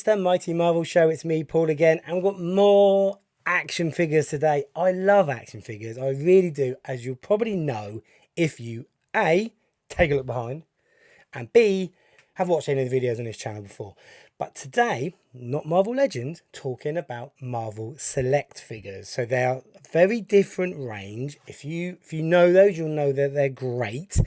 Mr. Mighty Marvel Show. It's me, Paul, again, and we've got more action figures today. I love action figures, I really do, as you'll probably know if you A, take a look behind, and B, have watched any of the videos on this channel before. But today, not Marvel Legends, talking about Marvel Select figures. So they are a very different range. If you know those, you'll know that they're great.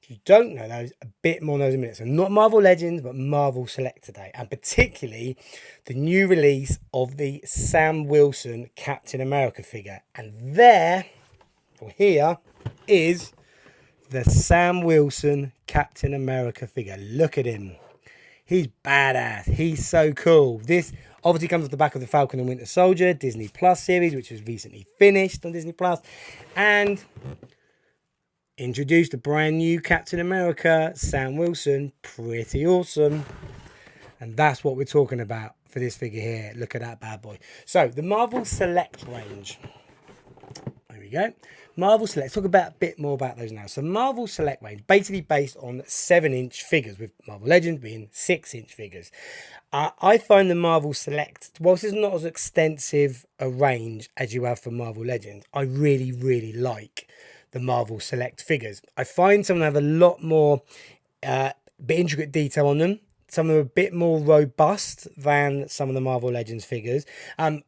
If you don't know those, a bit more knows in a minute. So not Marvel Legends, but Marvel Select today. And particularly the new release of the Sam Wilson Captain America figure. And there, or here, is the Sam Wilson Captain America figure. Look at him. He's badass. He's so cool. This obviously comes off the back of the Falcon and Winter Soldier Disney Plus series, which was recently finished on Disney Plus, and introduced a brand new Captain America, Sam Wilson. Pretty awesome. And that's what we're talking about for this figure here. Look at that bad boy. So the Marvel Select range. There we go. Marvel Select. Let's talk about a bit more about those now. So Marvel Select range, basically based on 7-inch figures, with Marvel Legends being 6-inch figures. I find the Marvel Select, whilst it's not as extensive a range as you have for Marvel Legends, I really, really like the Marvel Select figures. I find some of them have a lot more intricate detail on them. Some of them are a bit more robust than some of the Marvel Legends figures. I'm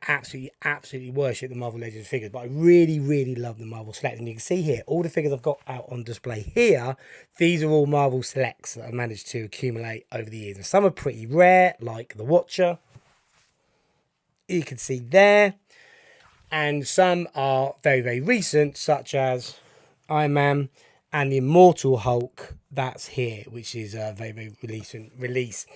absolutely worship the Marvel Legends figures, but I really, really love the Marvel Select. And you can see here, all the figures I've got out on display here, these are all Marvel Selects that I've managed to accumulate over the years. And some are pretty rare, like the Watcher, you can see there. And some are very, very recent, such as Iron Man and the Immortal Hulk, that's here, which is a very, very recent release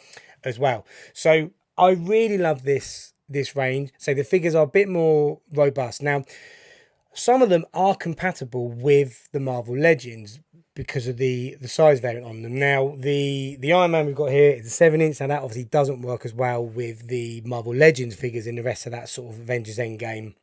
as well. So I really love this range. So the figures are a bit more robust. Now, some of them are compatible with the Marvel Legends because of the size variant on them. Now, the Iron Man we've got here is a 7-inch, and that obviously doesn't work as well with the Marvel Legends figures in the rest of that sort of Avengers Endgame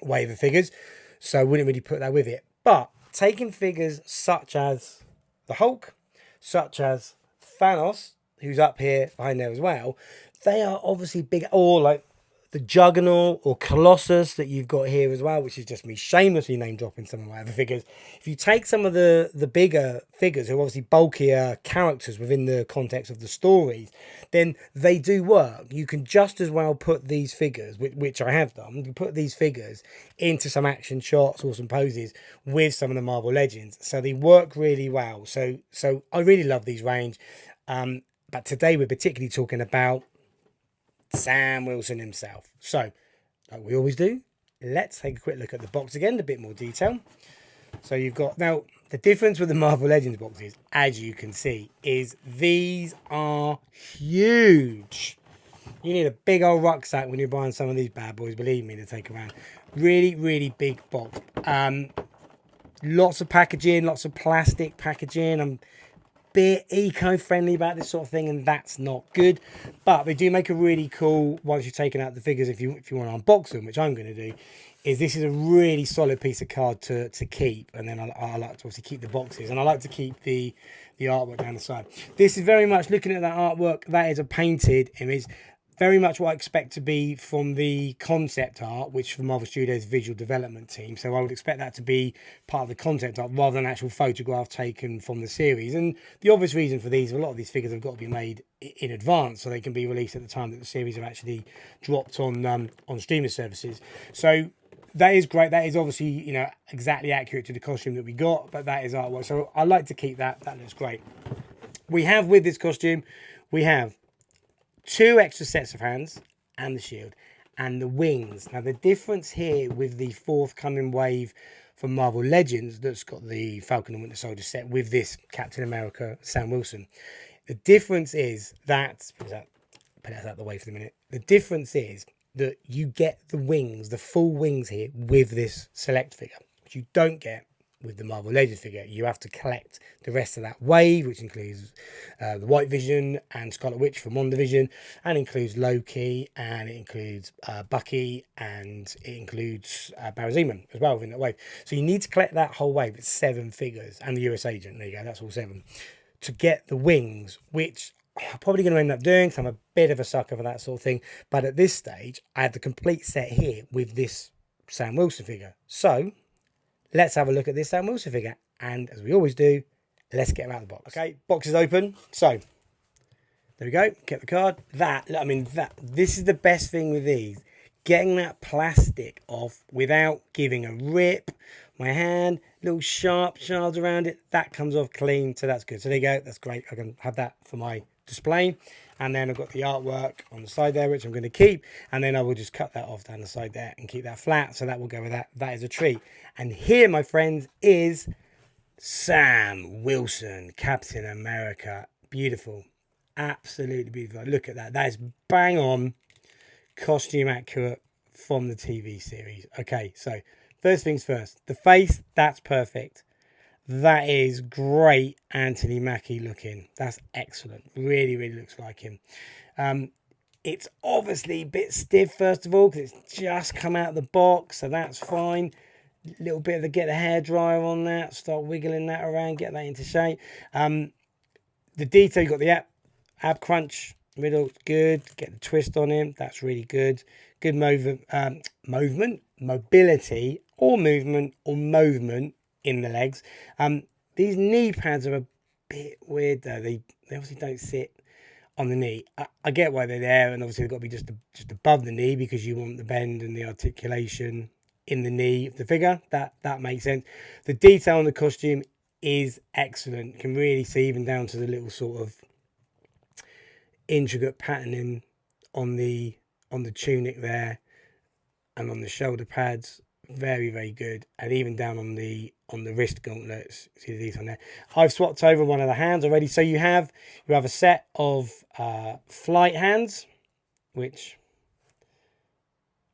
wave of figures. So I wouldn't really put that with it. But taking figures such as the Hulk, such as Thanos, who's up here behind there as well, they are obviously big, or like the Juggernaut or Colossus that you've got here as well, which is just me shamelessly name dropping some of my other figures. If you take some of the bigger figures, who are obviously bulkier characters within the context of the stories, then they do work. You can just as well put these figures, which I have done, you can put these figures into some action shots or some poses with some of the Marvel Legends. So they work really well. So I really love these range. But today we're particularly talking about Sam Wilson himself. So, like we always do, let's take a quick look at the box again, a bit more detail. So you've got, now the difference with the Marvel Legends boxes, as you can see, is these are huge. You need a big old rucksack when you're buying some of these bad boys, believe me, to take around. Really, really big box. Lots of packaging, lots of plastic packaging. I'm bit eco-friendly about this sort of thing, and that's not good, but they do make a really cool, once you've taken out the figures, if you want to unbox them, which I'm going to do, is this is a really solid piece of card to keep. And then I like to obviously keep the boxes, and I like to keep the artwork down the side. This is very much, looking at that artwork, that is a painted image, very much what I expect to be from the concept art, which from Marvel Studios visual development team. So I would expect that to be part of the concept art rather than an actual photograph taken from the series. And the obvious reason for these, a lot of these figures have got to be made in advance so they can be released at the time that the series have actually dropped on streaming services. So that is great. That is obviously, you know, exactly accurate to the costume that we got, but that is artwork. So I like to keep that. That looks great. We have, with this costume, we have 2 extra sets of hands and the shield and the wings. Now the difference here with the forthcoming wave from Marvel Legends that's got the Falcon and Winter Soldier set with this Captain America Sam Wilson, the difference is that, put that out of the way for the minute, the difference is that you get the wings, the full wings here with this Select figure, which you don't get with the Marvel Legends figure. You have to collect the rest of that wave, which includes the White Vision and Scarlet Witch from WandaVision, and includes Loki, and it includes Bucky, and it includes Barry Zeman as well within that wave. So you need to collect that whole wave. It's 7 figures, and the US Agent. There you go. That's all 7 to get the wings, which I'm probably going to end up doing, because I'm a bit of a sucker for that sort of thing. But at this stage, I have the complete set here with this Sam Wilson figure. So let's have a look at this Sam Wilson figure. And as we always do, let's get him out of the box. Okay, box is open. So there we go. Get the card. This is the best thing with these. Getting that plastic off without giving a rip. My hand, little sharp shards around it. That comes off clean. So that's good. So there you go. That's great. I can have that for my display. And then I've got the artwork on the side there, which I'm going to keep. And then I will just cut that off down the side there and keep that flat. So that will go with that. That is a treat. And here, my friends, is Sam Wilson, Captain America. Beautiful. Absolutely beautiful. Look at that. That is bang on costume accurate from the TV series. Okay, so first things first. The face, that's perfect. That is great Anthony Mackie looking. That's excellent. Really, really looks like him. It's obviously a bit stiff, first of all, because it's just come out of the box, so that's fine. A little bit of the get the hairdryer on that, start wiggling that around, get that into shape. The detail, you've got the ab crunch middle, good. Get the twist on him, that's really good. Good mobility, or movement in the legs. These knee pads are a bit weird though. They obviously don't sit on the knee. I get why they're there, and obviously they've got to be just above the knee because you want the bend and the articulation in the knee of the figure. That makes sense. The detail on the costume is excellent. You can really see even down to the little sort of intricate patterning on the tunic there and on the shoulder pads. Very, very good. And even down on the wrist gauntlets, see the detail on there. I've swapped over one of the hands already. So you have a set of flight hands, which,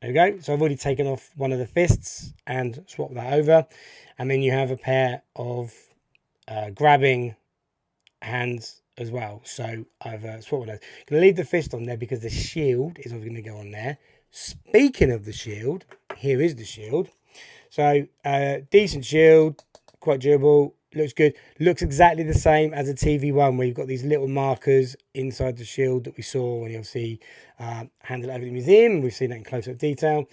there we go. So I've already taken off one of the fists and swapped that over. And then you have a pair of grabbing hands as well. So I've swapped those. I'm going to leave the fist on there because the shield is obviously going to go on there. Speaking of the shield, here is the shield. So decent shield, quite durable, looks good. Looks exactly the same as a TV one, where you've got these little markers inside the shield that we saw when you obviously handed it over to the museum. We've seen that in close-up detail.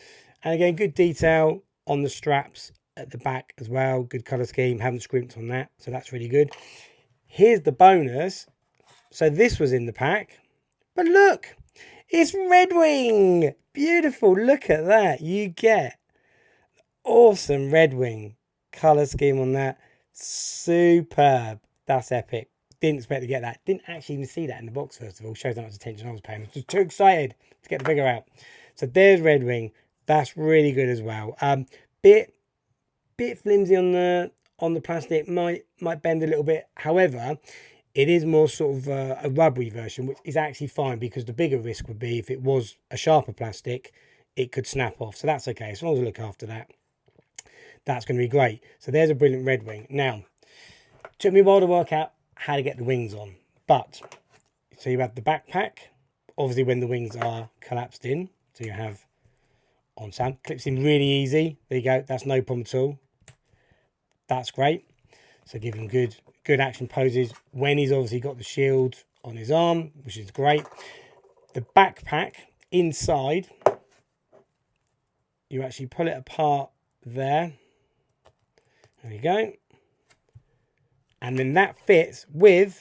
And again, good detail on the straps at the back as well. Good colour scheme, haven't scrimped on that, so that's really good. Here's the bonus. So this was in the pack, but look, it's Red Wing. Beautiful, look at that. You get awesome Red Wing colour scheme on that. Superb. That's epic. Didn't expect to get that. Didn't actually even see that in the box, first of all. Shows how much attention I was paying. I was just too excited to get the figure out. So there's Red Wing. That's really good as well. Bit flimsy on the plastic. Might bend a little bit. However, it is more sort of a rubbery version, which is actually fine, because the bigger risk would be if it was a sharper plastic, it could snap off. So that's okay. As long as I look after that, that's going to be great. So there's a brilliant Red Wing. Now, took me a while to work out how to get the wings on. But, so you have the backpack, obviously when the wings are collapsed in. So you have on Sam. Clips in really easy. There you go. That's no problem at all. That's great. So give him good action poses when he's obviously got the shield on his arm, which is great. The backpack inside, you actually pull it apart there. There you go. And then that fits with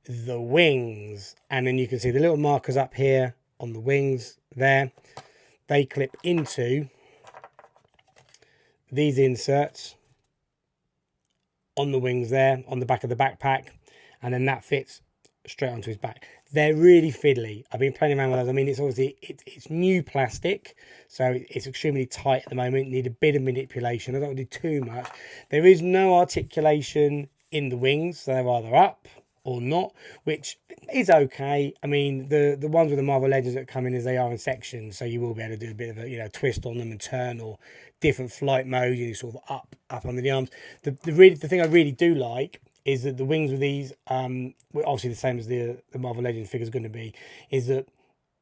the wings. And then you can see the little markers up here on the wings there. They clip into these inserts on the wings there, on the back of the backpack, and then that fits straight onto his back. They're really fiddly. I've been playing around with those. I mean, it's obviously it's new plastic, so it's extremely tight at the moment. Need a bit of manipulation. I don't want to do too much. There is no articulation in the wings, so they're either up or not, which is okay. I mean, the ones with the Marvel Legends that come in as they are in sections, so you will be able to do a bit of a twist on them and turn, or different flight modes, sort of up under the arms. The thing I really do like is that the wings with these, obviously the same as the Marvel Legends figure is going to be, is that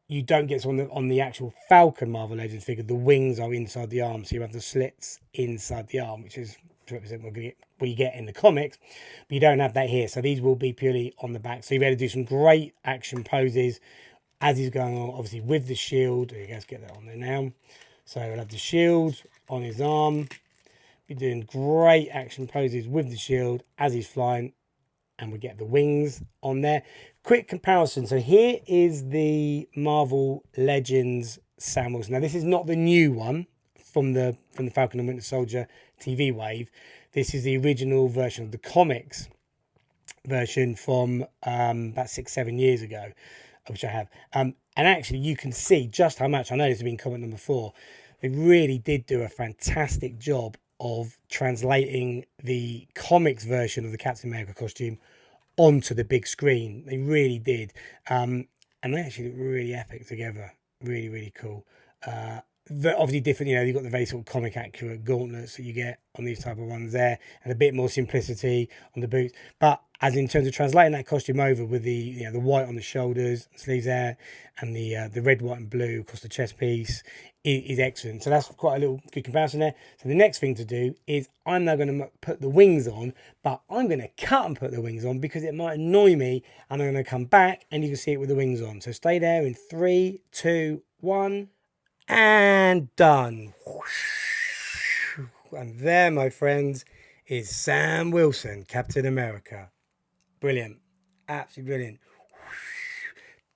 you don't get on the actual Falcon Marvel Legends figure, the wings are inside the arm, so you have the slits inside the arm, which is to represent what you get in the comics, but you don't have that here. So these will be purely on the back. So you'll be able to do some great action poses as he's going on, obviously with the shield. There you go, let's get that on there now. So we'll have the shield on his arm. Be doing great action poses with the shield as he's flying, and we get the wings on there. Quick comparison. So here is the Marvel Legends Sam Wilson. Now this is not the new one from the Falcon and Winter Soldier TV wave. This is the original version of the comics version from about 6-7 years ago, which I have. And actually you can see just how much, I know this has been comment number 4, they really did do a fantastic job of translating the comics version of the Captain America costume onto the big screen. They really did. And they actually look really epic together. Really, really cool. Obviously different, you know, you've got the very sort of comic accurate gauntlets that you get on these type of ones there, and a bit more simplicity on the boots. But as in terms of translating that costume over with the, you know, the white on the shoulders, sleeves there, and the red, white and blue across the chest piece is excellent. So that's quite a little good comparison there. So the next thing to do is I'm now going to put the wings on, but I'm going to cut and put the wings on because it might annoy me, and I'm going to come back and you can see it with the wings on. So stay there in 3, 2, 1. And done. And there, my friends, is Sam Wilson, Captain America. Brilliant. Absolutely brilliant.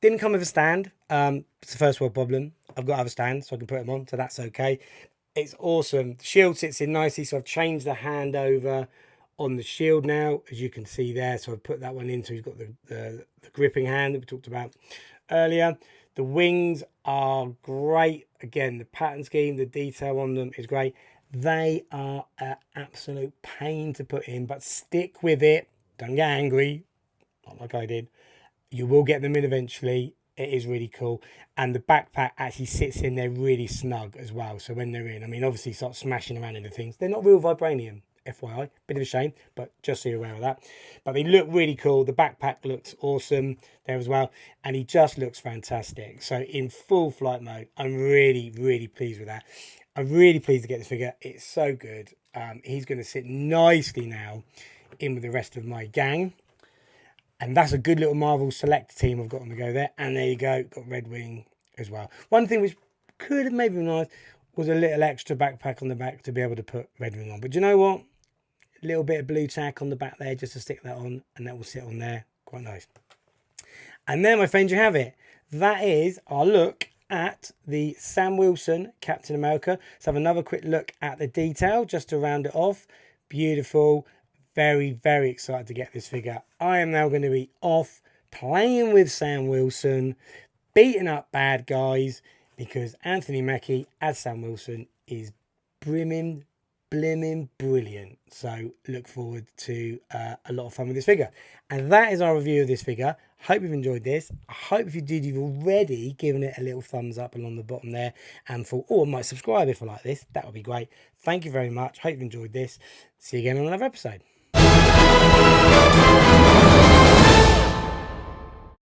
Didn't come with a stand. It's a first world problem. I've got to have a stand so I can put them on, so that's okay. It's awesome. The shield sits in nicely, so I've changed the hand over on the shield now, as you can see there. So I've put that one in, so he's got the gripping hand that we talked about earlier. The wings are great. Again, the pattern scheme, the detail on them is great. They are an absolute pain to put in, but stick with it. Don't get angry, not like I did. You will get them in eventually. It is really cool. And the backpack actually sits in there really snug as well. So when they're in, I mean, obviously start smashing around into things. They're not real vibranium, FYI. Bit of a shame, but just so you're aware of that. But they look really cool. The backpack looks awesome there as well. And he just looks fantastic. So in full flight mode, I'm really, really pleased with that. I'm really pleased to get this figure. It's so good. He's going to sit nicely now in with the rest of my gang. And that's a good little Marvel Select team I've got on the go there. And there you go, got Red Wing as well. One thing which could have maybe been nice was a little extra backpack on the back to be able to put Red Wing on. But do you know what? A little bit of blue tack on the back there just to stick that on, and that will sit on there. Quite nice. And there, my friends, you have it. That is our look at the Sam Wilson Captain America. Let's have another quick look at the detail just to round it off. Beautiful. Very, very excited to get this figure. I am now going to be off playing with Sam Wilson, beating up bad guys, because Anthony Mackie as Sam Wilson is blimmin' brilliant. So look forward to a lot of fun with this figure. And that is our review of this figure. Hope you've enjoyed this. I hope if you did, you've already given it a little thumbs up along the bottom there, and thought, oh, I might subscribe if I like this. That would be great. Thank you very much. Hope you've enjoyed this. See you again on another episode.